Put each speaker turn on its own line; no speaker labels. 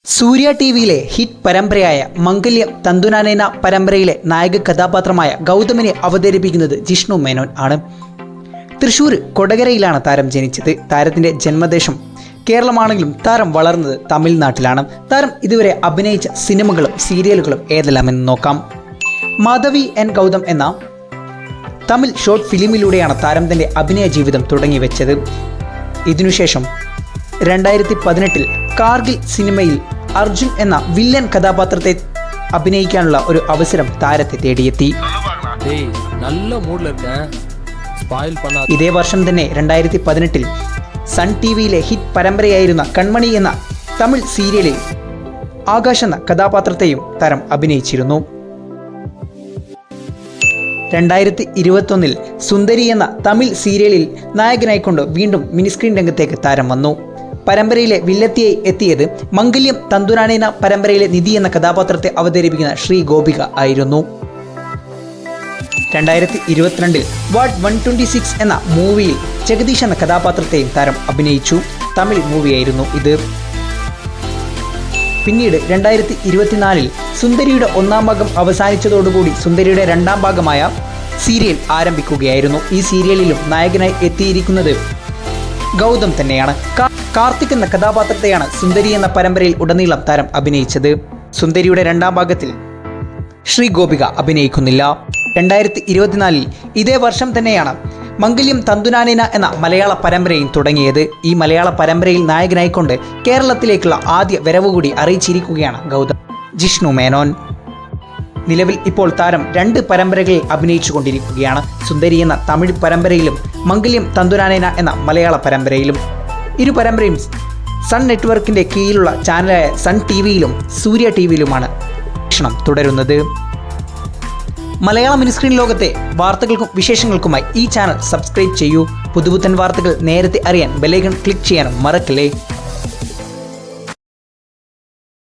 സൂര്യ ടിവിയിലെ hit പരമ്പരയായ മംഗല്യം തന്തുനാനേന പരമ്പരയിലെ നായക കഥാപാത്രമായ ഗൗതമിനെ അവതരിപ്പിക്കുന്നത് ജിഷ്ണു മേനോൻ ആണ്. തൃശ്ശൂർ കൊടകരയിലാണ് താരം ജനിച്ചത്. താരത്തിൻ്റെ ജന്മദേശം കേരളമാണെങ്കിലും താരം വളർന്നത് തമിഴ്നാട്ടിലാണ്. താരം ഇതുവരെ അഭിനയിച്ച സിനിമകളും സീരിയലുകളും ഏതെല്ലാമെന്ന് നോക്കാം. മാധവി എൻ ഗൗതം എന്ന തമിഴ് ഷോർട്ട് ഫിലിമിലൂടെയാണ് താരം തൻ്റെ അഭിനയ ജീവിതം തുടങ്ങി വെച്ചത്. ഇതിനുശേഷം 2018 കാർഗിൽ സിനിമയിൽ അർജുൻ എന്ന വില്ലൻ കഥാപാത്രത്തെ അഭിനയിക്കാനുള്ള ഒരു അവസരം താരത്തെ തേടിയെത്തി. ഇതേ വർഷം തന്നെ 2018 സൺ ടിവിയിലെ ഹിറ്റ് പരമ്പരയായിരുന്ന കൺമണി എന്ന തമിഴ് സീരിയലിൽ ആകാശ് എന്ന കഥാപാത്രത്തെയും താരം അഭിനയിച്ചിരുന്നു. 2021 സുന്ദരി എന്ന തമിഴ് സീരിയലിൽ നായകനായിക്കൊണ്ട് വീണ്ടും മിനിസ്ക്രീൻ രംഗത്തേക്ക് താരം വന്നു. പരമ്പരയിലെ വില്ലത്തിയായി എത്തിയത് മംഗല്യം തന്തുനാനേന പരമ്പരയിലെ നിധി എന്ന കഥാപാത്രത്തെ അവതരിപ്പിക്കുന്ന ശ്രീ ഗോപിക ആയിരുന്നു. 2022 വാർഡ് 126 എന്ന മൂവിയിൽ ജഗദീഷ് എന്ന കഥാപാത്രത്തെയും താരം അഭിനയിച്ചു. തമിഴ് മൂവിയായിരുന്നു ഇത്. പിന്നീട് 2024 സുന്ദരിയുടെ ഒന്നാം ഭാഗം അവസാനിച്ചതോടുകൂടി സുന്ദരിയുടെ രണ്ടാം ഭാഗമായ സീരിയൽ ആരംഭിക്കുകയായിരുന്നു. ഈ സീരിയലിലും നായകനായി എത്തിയിരിക്കുന്നത് ഗൗതം തന്നെയാണ്. കാർത്തിക് എന്ന കഥാപാത്രത്തെയാണ് സുന്ദരി എന്ന പരമ്പരയിൽ ഉടനീളം താരം അഭിനയിച്ചത്. സുന്ദരിയുടെ രണ്ടാം ഭാഗത്തിൽ ശ്രീ ഗോപിക അഭിനയിക്കുന്നില്ല. 2024 ഇതേ വർഷം തന്നെയാണ് മംഗല്യം തന്തുനാനേന എന്ന മലയാള പരമ്പരയും തുടങ്ങിയത്. ഈ മലയാള പരമ്പരയിൽ നായകനായിക്കൊണ്ട് കേരളത്തിലേക്കുള്ള ആദ്യ വരവ് കൂടി അറിയിച്ചിരിക്കുകയാണ് ഗൗതം ജിഷ്ണു മേനോൻ. നിലവിൽ ഇപ്പോൾ താരം 2 പരമ്പരകളിൽ അഭിനയിച്ചു കൊണ്ടിരിക്കുകയാണ്. സുന്ദരി എന്ന തമിഴ് പരമ്പരയിലും മംഗല്യം തന്തുനാനേന എന്ന മലയാള പരമ്പരയിലും. ഇരു പരമ്പരയും സൺ നെറ്റ്വർക്കിൻ്റെ കീഴിലുള്ള ചാനലായ സൺ ടിവിയിലും സൂര്യ ടിവിയിലുമാണ് വീക്ഷണം തുടരുന്നത്. മലയാള മിനിസ്ക്രീൻ ലോകത്തെ വാർത്തകൾക്കും വിശേഷങ്ങൾക്കുമായി ഈ ചാനൽ സബ്സ്ക്രൈബ് ചെയ്യൂ. പുതുപുത്തൻ വാർത്തകൾ നേരത്തെ അറിയാൻ ബെല്ലൈക്കൺ ക്ലിക്ക് ചെയ്യാനും മറക്കല്ലേ.